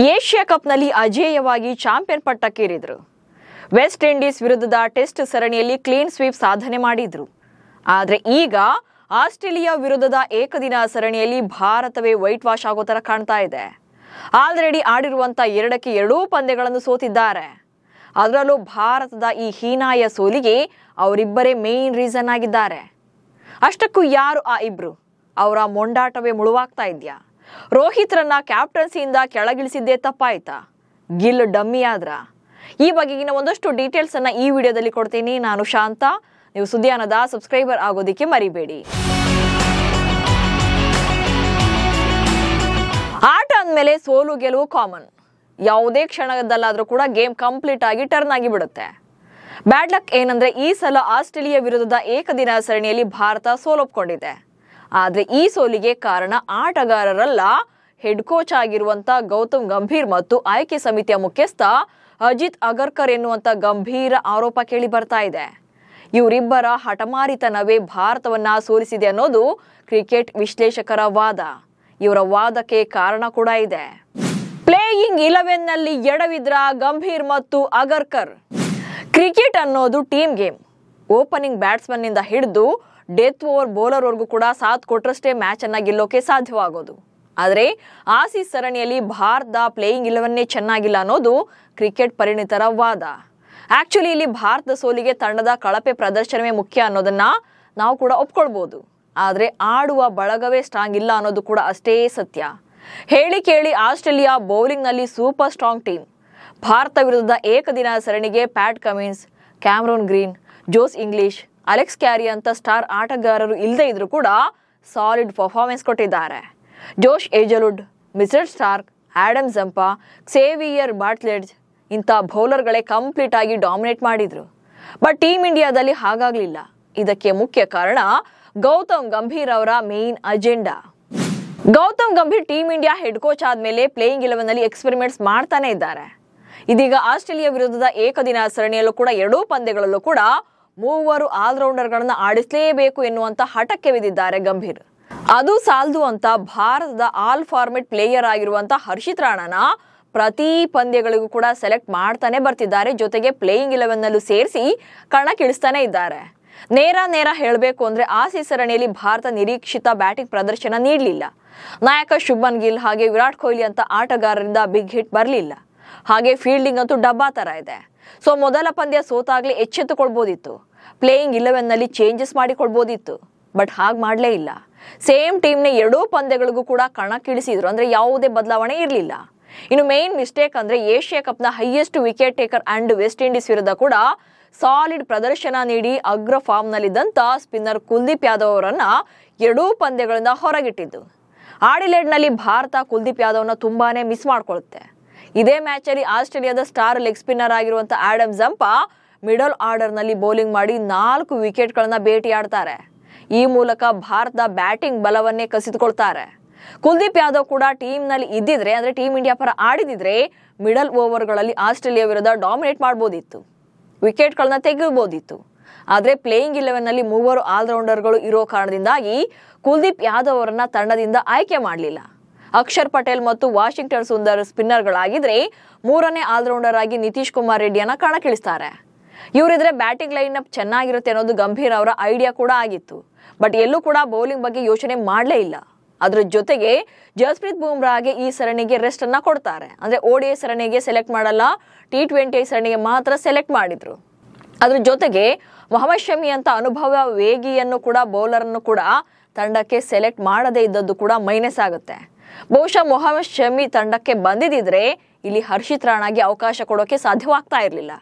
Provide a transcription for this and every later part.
Asia ಕಪ್ನಲ್ಲಿ ಅಜೇಯವಾಗಿ champion ಪಟ್ಟಕ್ಕೇರಿದ್ರು. ವೆಸ್ಟ್ ಇಂಡೀಸ್ ವಿರುದ್ಧದ ಟೆಸ್ಟ್ ಸರಣಿಯಲ್ಲಿ ಕ್ಲೀನ್ ಸ್ವೀಪ್ ಸಾಧನೆ ಮಾಡಿದ್ರು. ಆದರೆ ಈಗ ಆಸ್ಟ್ರೇಲಿಯಾ ವಿರುದ್ಧದ ಏಕದಿನ ಸರಣಿಯಲ್ಲಿ ಭಾರತವೇ ವೈಟ್ ವಾಶ್ ಆಗೋ ತರ ಕಾಣ್ತಾ ಇದೆ. ಆಲ್ರೆಡಿ ಆಡಿರುವಂತ 2-2 ಪಂದ್ಯಗಳನ್ನು ಸೋತಿದ್ದಾರೆ. ಅದರಲ್ಲೂ ಭಾರತದ ಈ ಹೀನಾಯ ಸೋಲಿಗೆ ಅವರಿಬ್ಬರೇ ಮೇನ್ ರೀಸನ್ ಆಗಿದ್ದಾರೆ. ಅಷ್ಟಕ್ಕೂ ಯಾರು ಆ ಇಬ್ರು? ಅವರ ಮೊಂಡಾಟವೇ ಮುಳುವಾಗ್ತಾ ಇದೆಯಾ? ರೋಹಿತ್ರನ್ನ ಕ್ಯಾಪ್ಟನ್ಸಿಯಿಂದ ಕೆಳಗಿಳಿಸಿದ್ದೇ ತಪ್ಪಾಯ್ತಾ? ಗಿಲ್ ಡಮ್ಮಿ ಆದ್ರ? ಈ ಬಗೆಗಿನ ಒಂದಷ್ಟು ಡೀಟೇಲ್ಸ್ ಅನ್ನ ಈ ವಿಡಿಯೋದಲ್ಲಿ ಕೊಡ್ತೀನಿ. ನಾನು ಶಾಂತ. ನೀವು ಸುದ್ದಿಯಾನದ ಸಬ್ಸ್ಕ್ರೈಬರ್ ಆಗೋದಿಕ್ಕೆ ಮರಿಬೇಡಿ. ಆಟ ಅಂದಮೇಲೆ ಸೋಲು ಗೆಲುವು ಕಾಮನ್. ಯಾವುದೇ ಕ್ಷಣದಲ್ಲಾದ್ರೂ ಕೂಡ ಗೇಮ್ ಕಂಪ್ಲೀಟ್ ಆಗಿ ಟರ್ನ್ ಆಗಿ ಬಿಡುತ್ತೆ. ಬ್ಯಾಡ್ ಲಕ್ ಏನಂದ್ರೆ ಈ ಸಲ ಆಸ್ಟ್ರೇಲಿಯಾ ವಿರುದ್ಧದ ಏಕದಿನ ಸರಣಿಯಲ್ಲಿ ಭಾರತ ಸೋಲೊಪ್ಕೊಂಡಿದೆ. ಆದ್ರೆ ಈ ಸೋಲಿಗೆ ಕಾರಣ ಆಟಗಾರರಲ್ಲ, ಹೆಡ್ ಕೋಚ್ ಆಗಿರುವಂತ ಗೌತಮ್ ಗಂಭೀರ್ ಮತ್ತು ಆಯ್ಕೆ ಸಮಿತಿಯ ಮುಖ್ಯಸ್ಥ ಅಜಿತ್ ಅಗರ್ಕರ್ ಎನ್ನುವಂತ ಗಂಭೀರ ಆರೋಪ ಕೇಳಿ ಬರ್ತಾ ಇದೆ. ಇವರಿಬ್ಬರ ಹಠಮಾರಿತನವೇ ಭಾರತವನ್ನ ಸೋಲಿಸಿದೆ ಅನ್ನೋದು ಕ್ರಿಕೆಟ್ ವಿಶ್ಲೇಷಕರ ವಾದ. ಇವರ ವಾದಕ್ಕೆ ಕಾರಣ ಕೂಡ ಇದೆ. ಪ್ಲೇಯಿಂಗ್ 11 ನಲ್ಲಿ ಎಡವಿದ್ರ ಗಂಭೀರ್ ಮತ್ತು ಅಗರ್ಕರ್. ಕ್ರಿಕೆಟ್ ಅನ್ನೋದು ಟೀಮ್ ಗೇಮ್. ಓಪನಿಂಗ್ ಬ್ಯಾಟ್ಸ್ಮನ್ ನಿಂದ ಹಿಡಿದು ಡೆತ್ ಓವರ್ ಬೌಲರ್ ವರ್ಗೂ ಕೂಡ ಸಾಥ್ ಕೊಟ್ರಷ್ಟೇ ಮ್ಯಾಚ್ ಅನ್ನ ಗೆಲ್ಲೋಕೆ ಸಾಧ್ಯವಾಗೋದು. ಆದ್ರೆ ಆಸೀಸ್ ಸರಣಿಯಲ್ಲಿ ಭಾರತದ ಪ್ಲೇಯಿಂಗ್ 11 ಚೆನ್ನಾಗಿಲ್ಲ ಅನ್ನೋದು ಕ್ರಿಕೆಟ್ ಪರಿಣಿತರ ವಾದ. ಆಕ್ಚುಲಿ ಇಲ್ಲಿ ಭಾರತದ ಸೋಲಿಗೆ ತಂಡದ ಕಳಪೆ ಪ್ರದರ್ಶನವೇ ಮುಖ್ಯ ಅನ್ನೋದನ್ನ ನಾವು ಕೂಡ ಒಪ್ಕೊಳ್ಬಹುದು. ಆದ್ರೆ ಆಡುವ ಬಳಗವೇ ಸ್ಟ್ರಾಂಗ್ ಇಲ್ಲ ಅನ್ನೋದು ಕೂಡ ಅಷ್ಟೇ ಸತ್ಯ. ಹೇಳಿ ಕೇಳಿ ಆಸ್ಟ್ರೇಲಿಯಾ ಬೌಲಿಂಗ್ ನಲ್ಲಿ ಸೂಪರ್ ಸ್ಟ್ರಾಂಗ್ ಟೀಮ್. ಭಾರತ ವಿರುದ್ಧ ಏಕದಿನ ಸರಣಿಗೆ Pat Cummins, Cameron Green, Josh Inglis, Alex Carey ಅಂತ ಸ್ಟಾರ್ ಆಟಗಾರರು ಇಲ್ಲದೆ ಇದ್ರೂ ಕೂಡ ಸಾಲಿಡ್ ಪರ್ಫಾರ್ಮೆನ್ಸ್ ಕೊಟ್ಟಿದ್ದಾರೆ. Josh Hazlewood, Mitchell Starc, Adam Zampa, Xavier Bartlett ಇಂಥ ಬೌಲರ್ಗಳೇ ಕಂಪ್ಲೀಟ್ ಆಗಿ ಡಾಮಿನೇಟ್ ಮಾಡಿದ್ರು. ಬಟ್ ಟೀಮ್ ಇಂಡಿಯಾದಲ್ಲಿ ಹಾಗಾಗ್ಲಿಲ್ಲ. ಇದಕ್ಕೆ ಮುಖ್ಯ ಕಾರಣ ಗೌತಮ್ ಗಂಭೀರ್ ಅವರ main agenda. Gautam Gambhir team India head coach ಆದ್ಮೇಲೆ ಪ್ಲೇಯಿಂಗ್ 11 ನಲ್ಲಿ ಎಕ್ಸ್ಪೆರಿಮೆಂಟ್ಸ್ ಮಾಡ್ತಾನೆ ಇದ್ದಾರೆ. ಇದೀಗ ಆಸ್ಟ್ರೇಲಿಯಾ ವಿರುದ್ಧದ ಏಕದಿನ ಸರಣಿಯಲ್ಲೂ ಕೂಡ 2 ಪಂದ್ಯಗಳಲ್ಲೂ ಕೂಡ 3 ಆಲ್ರೌಂಡರ್ ಗಳನ್ನ ಆಡಿಸಲೇಬೇಕು ಎನ್ನುವಂತ ಹಠಕ್ಕೆ ಬಿದ್ದಿದ್ದಾರೆ ಗಂಭೀರ್. ಅದು ಸಾಲದು ಅಂತ ಭಾರತದ ಆಲ್ ಫಾರ್ಮೆಟ್ ಪ್ಲೇಯರ್ ಆಗಿರುವಂತ ಹರ್ಷಿತ್ ರಾಣಾನ ಪ್ರತಿ ಪಂದ್ಯಗಳಿಗೂ ಕೂಡ ಸೆಲೆಕ್ಟ್ ಮಾಡ್ತಾನೆ ಬರ್ತಿದ್ದಾರೆ. ಜೊತೆಗೆ ಪ್ಲೇಯಿಂಗ್ 11 ನಲ್ಲೂ ಸೇರಿಸಿ ಕಣಕ್ಕಿಳಿಸ್ತಾನೆ ಇದ್ದಾರೆ. ನೇರ ಹೇಳಬೇಕು ಅಂದ್ರೆ ಆಸೀಸ್ ಸರಣಿಯಲ್ಲಿ ಭಾರತ ನಿರೀಕ್ಷಿತ ಬ್ಯಾಟಿಂಗ್ ಪ್ರದರ್ಶನ ನೀಡಲಿಲ್ಲ. ನಾಯಕ ಶುಭ್ಮನ್ ಗಿಲ್ ಹಾಗೆ ವಿರಾಟ್ ಕೊಹ್ಲಿ ಅಂತ ಆಟಗಾರರಿಂದ ಬಿಗ್ ಹಿಟ್ ಬರಲಿಲ್ಲ. ಹಾಗೆ ಫೀಲ್ಡಿಂಗ್ ಅಂತೂ ಡಬ್ಬಾ ತರ ಇದೆ. ಸೊ ಮೊದಲ ಪಂದ್ಯ ಸೋತಾಗ್ಲೇ ಎಚ್ಚೆತ್ತುಕೊಳ್ಬೋದಿತ್ತು. ಪ್ಲೇಯಿಂಗ್ 11 ನಲ್ಲಿ ಚೇಂಜಸ್ ಮಾಡಿಕೊಳ್ಬೋದಿತ್ತು. ಬಟ್ ಹಾಗೆ ಮಾಡಲೇ ಇಲ್ಲ. ಸೇಮ್ ಟೀಮ್ನ 2 ಪಂದ್ಯಗಳಿಗೂ ಕೂಡ ಕಣಕ್ಕಿಳಿಸಿದ್ರು. ಅಂದ್ರೆ ಯಾವುದೇ ಬದಲಾವಣೆ ಇರಲಿಲ್ಲ. ಇನ್ನು ಮೇನ್ ಮಿಸ್ಟೇಕ್ ಅಂದ್ರೆ ಏಷ್ಯಾ ಕಪ್ನ highest wicket taker and West Indies ವಿರುದ್ಧ ಕೂಡ ಸಾಲಿಡ್ ಪ್ರದರ್ಶನ ನೀಡಿ ಅಗ್ರ ಫಾರ್ಮ್ ನಲ್ಲಿದ್ದಂತ ಸ್ಪಿನ್ನರ್ ಕುಲ್ದೀಪ್ ಯಾದವ್ ಅವರನ್ನ 2 ಪಂದ್ಯಗಳಿಂದ ಹೊರಗಿಟ್ಟಿದ್ದು. ಆಡಿಲೇಡ್ ನಲ್ಲಿ ಭಾರತ ಕುಲ್ದೀಪ್ ಯಾದವ್ನ ತುಂಬಾನೇ ಮಿಸ್ ಮಾಡ್ಕೊಳ್ಳುತ್ತೆ. ಇದೇ ಮ್ಯಾಚ್ ಅಲ್ಲಿ ಆಸ್ಟ್ರೇಲಿಯಾದ ಸ್ಟಾರ್ ಲೆಗ್ ಸ್ಪಿನ್ನರ್ ಆಗಿರುವಂತ ಆಡಮ್ ಜಂಪಾ ಮಿಡಲ್ ಆರ್ಡರ್ ನಲ್ಲಿ ಬೌಲಿಂಗ್ ಮಾಡಿ 4 ವಿಕೆಟ್ ಗಳನ್ನ ಭೇಟಿಯಾಡ್ತಾರೆ. ಈ ಮೂಲಕ ಭಾರತದ ಬ್ಯಾಟಿಂಗ್ ಬಲವನ್ನೇ ಕಸಿದುಕೊಳ್ತಾರೆ. ಕುಲ್ದೀಪ್ ಯಾದವ್ ಕೂಡ ಟೀಮ್ ನಲ್ಲಿ ಇದ್ದಿದ್ರೆ ಅಂದ್ರೆ ಟೀಮ್ ಇಂಡಿಯಾ ಪರ ಆಡಿದಿದ್ರೆ ಮಿಡಲ್ ಓವರ್ ಗಳಲ್ಲಿ ಆಸ್ಟ್ರೇಲಿಯಾ ವಿರುದ್ಧ ಡಾಮಿನೇಟ್ ಮಾಡಬಹುದಿತ್ತು, ವಿಕೆಟ್ ಗಳನ್ನ ತೆಗೆಯಬಹುದಿತ್ತು. ಆದ್ರೆ ಪ್ಲೇಯಿಂಗ್ 11 ನಲ್ಲಿ 3 ಆಲ್ರೌಂಡರ್ ಗಳು ಇರೋ ಕಾರಣದಿಂದಾಗಿ ಕುಲ್ದೀಪ್ ಯಾದವ್ ಅವರನ್ನ ತಂಡದಿಂದ ಆಯ್ಕೆ ಮಾಡಲಿಲ್ಲ. ಅಕ್ಷರ್ ಪಟೇಲ್ ಮತ್ತು ವಾಷಿಂಗ್ಟನ್ ಸುಂದರ್ ಸ್ಪಿನ್ನರ್ ಗಳಾಗಿದ್ರೆ 3ನೇ ಆಲ್ರೌಂಡರ್ ಆಗಿ ನಿತೀಶ್ ಕುಮಾರ್ ರೆಡ್ಡಿಯನ್ನ ಕಣಕ್ಕಿಳಿಸ್ತಾರೆ. ಇವರಿದ್ರೆ ಬ್ಯಾಟಿಂಗ್ ಲೈನ್ ಅಪ್ ಚೆನ್ನಾಗಿರುತ್ತೆ ಅನ್ನೋದು ಗಂಭೀರ್ ಅವರ ಐಡಿಯಾ ಕೂಡ ಆಗಿತ್ತು. ಬಟ್ ಎಲ್ಲೂ ಕೂಡ ಬೌಲಿಂಗ್ ಬಗ್ಗೆ ಯೋಚನೆ ಮಾಡಲೇ ಇಲ್ಲ. ಅದ್ರ ಜೊತೆಗೆ ಜಸ್ಪ್ರೀತ್ ಬುಮ್ರಾಗೆ ಈ ಸರಣಿಗೆ ರೆಸ್ಟ್ ಅನ್ನ ಕೊಡ್ತಾರೆ. ಅಂದ್ರೆ ODI ಸರಣಿಗೆ ಸೆಲೆಕ್ಟ್ ಮಾಡಲ್ಲ, T20 ಸರಣಿಗೆ ಮಾತ್ರ ಸೆಲೆಕ್ಟ್ ಮಾಡಿದ್ರು. ಅದ್ರ ಜೊತೆಗೆ ಮೊಹಮ್ಮದ್ ಶಮಿ ಅಂತ ಅನುಭವ ವೇಗಿಯನ್ನು ಕೂಡ ಬೌಲರ್ ಅನ್ನು ಕೂಡ ತಂಡಕ್ಕೆ ಸೆಲೆಕ್ಟ್ ಮಾಡದೇ ಇದ್ದದ್ದು ಕೂಡ ಮೈನಸ್ ಆಗುತ್ತೆ. ಬಹುಶಃ ಮೊಹಮ್ಮದ್ ಶಮಿ ತಂಡಕ್ಕೆ ಬಂದಿದ್ರೆ ಇಲ್ಲಿ ಹರ್ಷಿತ್ ರಾಣಾಗೆ ಅವಕಾಶ ಕೊಡೋಕೆ ಸಾಧ್ಯವಾಗ್ತಾ ಇರಲಿಲ್ಲ.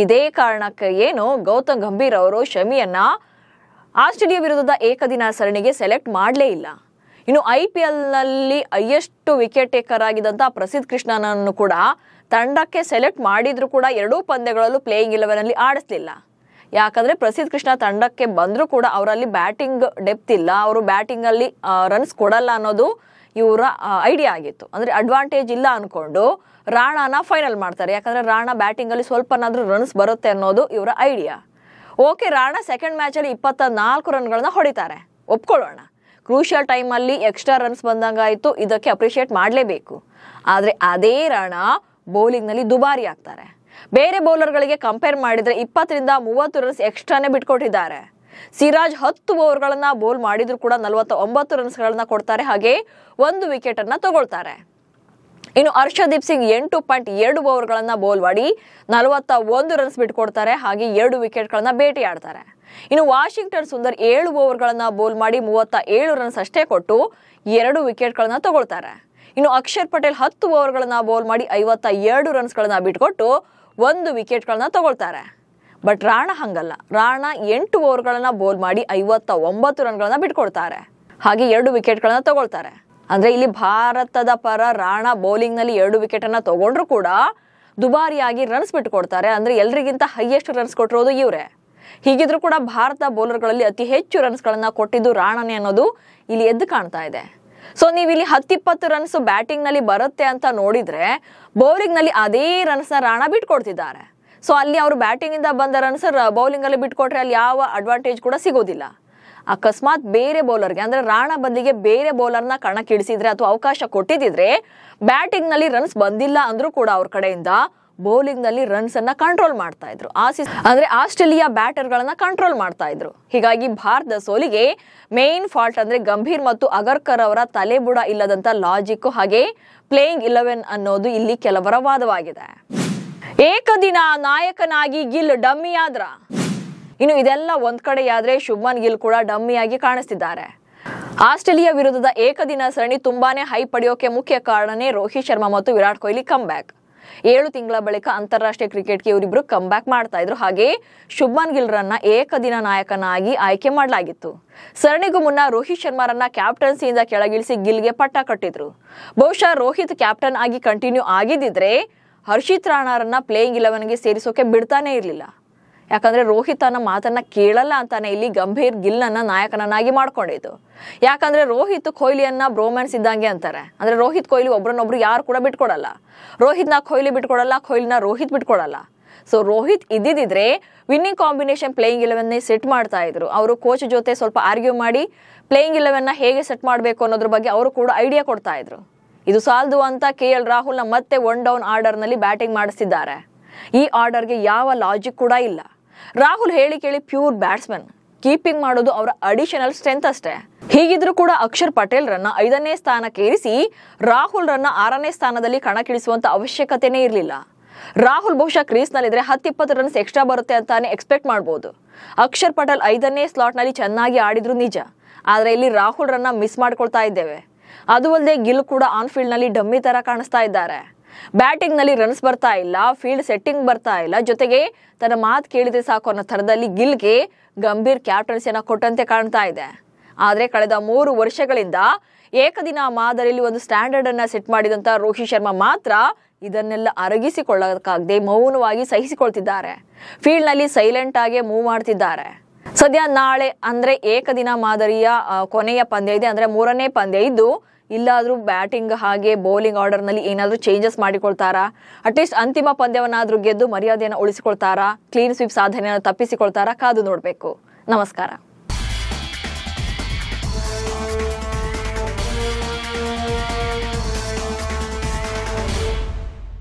ಇದೇ ಕಾರಣಕ್ಕೆ ಏನು ಗೌತಮ್ ಗಂಭೀರ್ ಅವರು ಶಮಿಯನ್ನ ಆಸ್ಟ್ರೇಲಿಯಾ ವಿರುದ್ಧದ ಏಕದಿನ ಸರಣಿಗೆ ಸೆಲೆಕ್ಟ್ ಮಾಡಲೇ ಇಲ್ಲ. ಇನ್ನು IPL ನಲ್ಲಿ ಹೈಯೆಸ್ಟ್ ವಿಕೆಟ್ ಟೇಕರ್ ಆಗಿದ್ದಂತ ಪ್ರಸಿದ್ಧ ಕೃಷ್ಣನನ್ನು ಕೂಡ ತಂಡಕ್ಕೆ ಸೆಲೆಕ್ಟ್ ಮಾಡಿದ್ರು ಕೂಡ 2 ಪಂದ್ಯಗಳಲ್ಲೂ ಪ್ಲೇಯಿಂಗ್ 11 ನಲ್ಲಿ ಆಡಿಸ್ಲಿಲ್ಲ. ಯಾಕಂದ್ರೆ ಪ್ರಸಿದ್ಧ ಕೃಷ್ಣ ತಂಡಕ್ಕೆ ಬಂದ್ರು ಕೂಡ ಅವರಲ್ಲಿ ಬ್ಯಾಟಿಂಗ್ ಡೆಪ್ತ್ ಇಲ್ಲ, ಅವರು ಬ್ಯಾಟಿಂಗ್ ಅಲ್ಲಿ ರನ್ಸ್ ಕೊಡಲ್ಲ ಅನ್ನೋದು ಇವರ ಐಡಿಯಾ ಆಗಿತ್ತು. ಅಂದ್ರೆ ಅಡ್ವಾಂಟೇಜ್ ಇಲ್ಲ ಅನ್ಕೊಂಡು ರಾಣಾನ ಫೈನಲ್ ಮಾಡ್ತಾರೆ. ಯಾಕಂದ್ರೆ ರಾಣಾ ಬ್ಯಾಟಿಂಗ್ ಅಲ್ಲಿ ಸ್ವಲ್ಪನಾದ್ರೂ ರನ್ಸ್ ಬರುತ್ತೆ ಅನ್ನೋದು ಇವರ idea. Okay, Rana second match ಅಲ್ಲಿ 24 ರನ್ಗಳನ್ನ ಹೊಡಿತಾರೆ, ಒಪ್ಕೊಳ್ಳೋಣ. ಕ್ರೂಷಿಯಲ್ ಟೈಮ್ ಅಲ್ಲಿ ಎಕ್ಸ್ಟ್ರಾ ರನ್ಸ್ ಬಂದಂಗಾಯ್ತು, ಇದಕ್ಕೆ ಅಪ್ರಿಶಿಯೇಟ್ ಮಾಡಲೇಬೇಕು. ಆದ್ರೆ ಅದೇ ರಾಣಾ ಬೌಲಿಂಗ್ ನಲ್ಲಿ ದುಬಾರಿ ಆಗ್ತಾರೆ. ಬೇರೆ ಬೌಲರ್ಗಳಿಗೆ ಕಂಪೇರ್ ಮಾಡಿದ್ರೆ 20 ರಿಂದ 30 ರನ್ಸ್ ಎಕ್ಸ್ಟ್ರಾನೇ ಬಿಟ್ಕೊಟ್ಟಿದ್ದಾರೆ. ಸಿರಾಜ್ 10 ಓವರ್ಗಳನ್ನ ಬೌಲ್ ಮಾಡಿದ್ರು ಕೂಡ 49 ರನ್ಸ್ಗಳನ್ನ ಕೊಡ್ತಾರೆ, ಹಾಗೆ 1 ವಿಕೆಟ್ ಅನ್ನ ತಗೊಳ್ತಾರೆ. ಇನ್ನು ಹರ್ಷದೀಪ್ ಸಿಂಗ್ 8.2 ಓವರ್ಗಳನ್ನ ಬೌಲ್ ಮಾಡಿ 41 ರನ್ಸ್ ಬಿಟ್ಕೊಡ್ತಾರೆ, ಹಾಗೆ 2 ವಿಕೆಟ್ಗಳನ್ನ ಬೇಟೆಯಾಡ್ತಾರೆ. ಇನ್ನು ವಾಷಿಂಗ್ಟನ್ ಸುಂದರ್ 7 ಓವರ್ಗಳನ್ನ ಬೌಲ್ ಮಾಡಿ 37 ರನ್ಸ್ ಅಷ್ಟೇ ಕೊಟ್ಟು 2 ವಿಕೆಟ್ಗಳನ್ನ ತಗೊಳ್ತಾರೆ. ಇನ್ನು ಅಕ್ಷರ್ ಪಟೇಲ್ 10 ಓವರ್ಗಳನ್ನ ಬೌಲ್ ಮಾಡಿ 52 ರನ್ಸ್ಗಳನ್ನ ಬಿಟ್ಕೊಟ್ಟು 1 ವಿಕೆಟ್ಗಳನ್ನ ತಗೊಳ್ತಾರೆ. ಬಟ್ ರಾಣಾ ಹಂಗಲ್ಲ, ರಾಣಾ 8 ಓವರ್ಗಳನ್ನ ಬೌಲ್ ಮಾಡಿ 59 ರನ್ಗಳನ್ನ ಬಿಟ್ಕೊಡ್ತಾರೆ, ಹಾಗೆ 2 ವಿಕೆಟ್ಗಳನ್ನ ತಗೊಳ್ತಾರೆ. ಅಂದ್ರೆ ಇಲ್ಲಿ ಭಾರತದ ಪರ ರಾಣಾ ಬೌಲಿಂಗ್ ನಲ್ಲಿ 2 ವಿಕೆಟ್ ಅನ್ನ ತಗೊಂಡ್ರು ಕೂಡ ದುಬಾರಿಯಾಗಿ ರನ್ಸ್ ಬಿಟ್ಕೊಡ್ತಾರೆ. ಅಂದ್ರೆ ಎಲ್ರಿಗಿಂತ ಹೈಯೆಸ್ಟ್ ರನ್ಸ್ ಕೊಟ್ಟಿರೋದು ಇವರೇ. ಹೀಗಿದ್ರು ಕೂಡ ಭಾರತ ಬೌಲರ್ಗಳಲ್ಲಿ ಅತಿ ಹೆಚ್ಚು ರನ್ಸ್ಗಳನ್ನ ಕೊಟ್ಟಿದ್ದು ರಾಣಾನೇ ಅನ್ನೋದು ಇಲ್ಲಿ ಎದ್ದು ಕಾಣ್ತಾ ಇದೆ. ಸೊ ನೀವು ಇಲ್ಲಿ 10-20 ರನ್ಸ್ ಬ್ಯಾಟಿಂಗ್ ನಲ್ಲಿ ಬರುತ್ತೆ ಅಂತ ನೋಡಿದ್ರೆ ಬೌಲಿಂಗ್ ನಲ್ಲಿ ಅದೇ ರನ್ಸ್ ನ ರಾಣಾ ಬಿಟ್ಕೊಡ್ತಿದ್ದಾರೆ. ಸೊ ಅಲ್ಲಿ ಅವರು ಬ್ಯಾಟಿಂಗ್ ಇಂದ ಬಂದ ರನ್ಸ್ ಬೌಲಿಂಗ್ ಅಲ್ಲಿ ಬಿಟ್ಕೊಟ್ರೆ ಅಲ್ಲಿ ಯಾವ ಅಡ್ವಾಂಟೇಜ್ ಕೂಡ ಸಿಗೋದಿಲ್ಲ. ಅಕಸ್ಮಾತ್ ಬೇರೆ ಬೌಲರ್ಗೆ ಅಂದ್ರೆ ರಾಣಾ ಬದಲಿಗೆ ಬೇರೆ ಬೌಲರ್ನ ಕಣಕ್ಕಿಳಿಸಿದ್ರೆ ಅಥವಾ ಅವಕಾಶ ಕೊಟ್ಟಿದ್ರೆ ಬ್ಯಾಟಿಂಗ್ ನಲ್ಲಿ ರನ್ಸ್ ಬಂದಿಲ್ಲ ಅಂದ್ರೂ ಕೂಡ ಅವ್ರ ಕಡೆಯಿಂದ ಬೌಲಿಂಗ್ ನಲ್ಲಿ ರನ್ಸ್ ಅನ್ನ ಕಂಟ್ರೋಲ್ ಮಾಡ್ತಾ ಇದ್ರು. ಅಂದ್ರೆ ಆಸ್ಟ್ರೇಲಿಯಾ ಬ್ಯಾಟರ್ ಗಳನ್ನ ಕಂಟ್ರೋಲ್ ಮಾಡ್ತಾ ಇದ್ರು. ಹೀಗಾಗಿ ಭಾರತದ ಸೋಲಿಗೆ ಮೇನ್ ಫಾಲ್ಟ್ ಅಂದ್ರೆ ಗಂಭೀರ್ ಮತ್ತು ಅಗರ್ಕರ್ ಅವರ ತಲೆಬುಡ ಇಲ್ಲದಂತ ಲಾಜಿಕ್ ಹಾಗೆ ಪ್ಲೇಯಿಂಗ್ 11 ಅನ್ನೋದು ಇಲ್ಲಿ ಕೆಲವರ ವಾದವಾಗಿದೆ. ಏಕದಿನ ನಾಯಕನಾಗಿ ಗಿಲ್ ಡಮ್ಮಿ ಆದ್ರ. ಇನ್ನು ಇದೆಲ್ಲ ಒಂದ್ ಕಡೆಯಾದ್ರೆ ಶುಭ್ಮನ್ ಗಿಲ್ ಕೂಡ ಡಮ್ಮಿಯಾಗಿ ಕಾಣಿಸ್ತಿದ್ದಾರೆ. ಆಸ್ಟ್ರೇಲಿಯಾ ವಿರುದ್ಧದ ಏಕದಿನ ಸರಣಿ ತುಂಬಾನೇ ಹೈ ಪಡೆಯೋಕೆ ಮುಖ್ಯ ಕಾರಣನೇ ರೋಹಿತ್ ಶರ್ಮಾ ಮತ್ತು ವಿರಾಟ್ ಕೊಹ್ಲಿ ಕಮ್ ಬ್ಯಾಕ್. 7 ತಿಂಗಳ ಬಳಿಕ ಅಂತಾರಾಷ್ಟ್ರೀಯ ಕ್ರಿಕೆಟ್ಗೆ ಇವರಿಬ್ರು ಕಮ್ ಬ್ಯಾಕ್ ಮಾಡ್ತಾ ಇದ್ರು. ಹಾಗೆ ಶುಭ್ಮನ್ ಗಿಲ್ ರನ್ನ ಏಕದಿನ ನಾಯಕನಾಗಿ ಆಯ್ಕೆ ಮಾಡಲಾಗಿತ್ತು. ಸರಣಿಗೂ ಮುನ್ನ ರೋಹಿತ್ ಶರ್ಮಾರನ್ನ ಕ್ಯಾಪ್ಟನ್ಸಿಯಿಂದ ಕೆಳಗಿಳಿಸಿ ಗಿಲ್ಗೆ ಪಟ್ಟ ಕಟ್ಟಿದ್ರು. ಬಹುಶಃ ರೋಹಿತ್ ಕ್ಯಾಪ್ಟನ್ ಆಗಿ ಕಂಟಿನ್ಯೂ ಆಗಿದ್ದಿದ್ರೆ ಹರ್ಷಿತ್ ರಾಣಾರನ್ನ ಪ್ಲೇಯಿಂಗ್ 11ಗೆ ಸೇರಿಸೋಕೆ ಬಿಡ್ತಾನೆ ಇರ್ಲಿಲ್ಲ. ಯಾಕಂದ್ರೆ ರೋಹಿತ್ ಅನ್ನ ಮಾತನ್ನ ಕೇಳಲ್ಲ ಅಂತಾನೆ ಇಲ್ಲಿ ಗಂಭೀರ್ ಗಿಲ್ನನ್ನ ನಾಯಕನನ್ನಾಗಿ ಮಾಡ್ಕೊಂಡಿದ್ದು. ಯಾಕಂದ್ರೆ ರೋಹಿತ್ ಕೊಹ್ಲಿಯನ್ನ ಬ್ರೋಮ್ಯಾನ್ಸ್ ಇದ್ದಂಗೆ ಅಂತಾರೆ. ಅಂದ್ರೆ ರೋಹಿತ್ ಕೊಹ್ಲಿ ಒಬ್ರನ್ನೊಬ್ರು ಯಾರು ಕೂಡ ಬಿಟ್ಕೊಡಲ್ಲ. ರೋಹಿತ್ನ ಕೊಹ್ಲಿ ಬಿಟ್ಕೊಡಲ್ಲ, ಕೊಹ್ಲಿನ ರೋಹಿತ್ ಬಿಟ್ಕೊಡಲ್ಲ. ಸೊ ರೋಹಿತ್ ಇದ್ದಿದ್ರೆ ವಿನ್ನಿಂಗ್ ಕಾಂಬಿನೇಷನ್ ಪ್ಲೇಯಿಂಗ್ 11 ಸೆಟ್ ಮಾಡ್ತಾ ಇದ್ರು. ಅವರು ಕೋಚ್ ಜೊತೆ ಸ್ವಲ್ಪ ಆರ್ಗ್ಯೂ ಮಾಡಿ ಪ್ಲೇಯಿಂಗ್ 11 ಹೇಗೆ ಸೆಟ್ ಮಾಡಬೇಕು ಅನ್ನೋದ್ರ ಬಗ್ಗೆ ಅವರು ಕೂಡ ಐಡಿಯಾ ಕೊಡ್ತಾ ಇದ್ರು. ಇದು ಸಾಲದು ಅಂತ KL ರಾಹುಲ್ನ ಮತ್ತೆ 1 ಡೌನ್ ಆರ್ಡರ್ ನಲ್ಲಿ ಬ್ಯಾಟಿಂಗ್ ಮಾಡಿಸ್ತಿದ್ದಾರೆ. ಈ ಆರ್ಡರ್ಗೆ ಯಾವ ಲಾಜಿಕ್ ಕೂಡ ಇಲ್ಲ. ರಾಹುಲ್ ಹೇಳಿ ಕೇಳಿ ಪ್ಯೂರ್ ಬ್ಯಾಟ್ಸ್ಮನ್, ಕೀಪಿಂಗ್ ಮಾಡೋದು ಅವರ ಅಡಿಷನಲ್ ಸ್ಟ್ರೆಂತ್ ಅಷ್ಟೇ. ಹೀಗಿದ್ರು ಕೂಡ ಅಕ್ಷರ್ ಪಟೇಲ್ ರನ್ನ 5ನೇ ಸ್ಥಾನಕ್ಕೆ ಏರಿಸಿ ರಾಹುಲ್ ರನ್ನ 6ನೇ ಸ್ಥಾನದಲ್ಲಿ ಕಣಕ್ಕಿಳಿಸುವಂತ ಅವಶ್ಯಕತೆನೇ ಇರಲಿಲ್ಲ. ರಾಹುಲ್ ಬಹುಶಃ ಕ್ರೀಸ್ ನಲ್ಲಿದ್ರೆ 10-20 ರನ್ಸ್ ಎಕ್ಸ್ಟ್ರಾ ಬರುತ್ತೆ ಅಂತಾನೆ ಎಕ್ಸ್ಪೆಕ್ಟ್ ಮಾಡಬಹುದು. ಅಕ್ಷರ್ ಪಟೇಲ್ 5ನೇ ಸ್ಲಾಟ್ ನಲ್ಲಿ ಚೆನ್ನಾಗಿ ಆಡಿದ್ರು ನಿಜ, ಆದ್ರೆ ಇಲ್ಲಿ ರಾಹುಲ್ ರನ್ನ ಮಿಸ್ ಮಾಡ್ಕೊಳ್ತಾ ಇದ್ದೇವೆ. ಅದು ಅಲ್ಲದೆ ಗಿಲ್ ಕೂಡ ಆನ್ ಫೀಲ್ಡ್ ನಲ್ಲಿ ಡಮ್ಮಿ ತರ ಕಾಣಿಸ್ತಾ ಇದ್ದಾರೆ. ಬ್ಯಾಟಿಂಗ್ ನಲ್ಲಿ ರನ್ಸ್ ಬರ್ತಾ ಇಲ್ಲ, ಫೀಲ್ಡ್ ಸೆಟ್ಟಿಂಗ್ ಬರ್ತಾ ಇಲ್ಲ, ಜೊತೆಗೆ ತನ್ನ ಮಾತು ಕೇಳಿದ್ರೆ ಸಾಕು ಅನ್ನೋ ತರದಲ್ಲಿ ಗಿಲ್ಗೆ ಗಂಭೀರ್ ಕ್ಯಾಪ್ಟನ್ಸಿಯನ್ನ ಕೊಟ್ಟಂತೆ ಕಾಣ್ತಾ ಇದೆ. ಆದ್ರೆ ಕಳೆದ 3 ವರ್ಷಗಳಿಂದ ಏಕದಿನ ಮಾದರಿಯಲ್ಲಿ ಒಂದು ಸ್ಟ್ಯಾಂಡರ್ಡ್ ಅನ್ನ ಸೆಟ್ ಮಾಡಿದಂತ ರೋಹಿತ್ ಶರ್ಮಾ ಮಾತ್ರ ಇದನ್ನೆಲ್ಲ ಅರಗಿಸಿಕೊಳ್ಳಕ್ಕಾಗದೆ ಮೌನವಾಗಿ ಸಹಿಸಿಕೊಳ್ತಿದ್ದಾರೆ. ಫೀಲ್ಡ್ ನಲ್ಲಿ ಸೈಲೆಂಟ್ ಆಗಿ ಮೂವ್ ಮಾಡ್ತಿದ್ದಾರೆ. ಸದ್ಯ ನಾಳೆ ಅಂದ್ರೆ ಏಕದಿನ ಮಾದರಿಯ ಕೊನೆಯ ಪಂದ್ಯ ಇದೆ, ಅಂದ್ರೆ 3ನೇ ಪಂದ್ಯ ಇದ್ದು ಇಲ್ಲಾದ್ರೂ ಬ್ಯಾಟಿಂಗ್ ಹಾಗೆ ಬೌಲಿಂಗ್ ಆರ್ಡರ್ ನಲ್ಲಿ ಏನಾದ್ರೂ ಚೇಂಜಸ್ ಮಾಡಿಕೊಳ್ತಾರಾ, ಅಟ್ಲೀಸ್ಟ್ ಅಂತಿಮ ಪಂದ್ಯವನ್ನಾದ್ರೂ ಗೆದ್ದು ಮರ್ಯಾದೆಯನ್ನು ಉಳಿಸಿಕೊಳ್ತಾರಾ, ಕ್ಲೀನ್ ಸ್ವೀಪ್ ಸಾಧನೆಯನ್ನು ತಪ್ಪಿಸಿಕೊಳ್ತಾರಾ, ಕಾದು ನೋಡ್ಬೇಕು. ನಮಸ್ಕಾರ.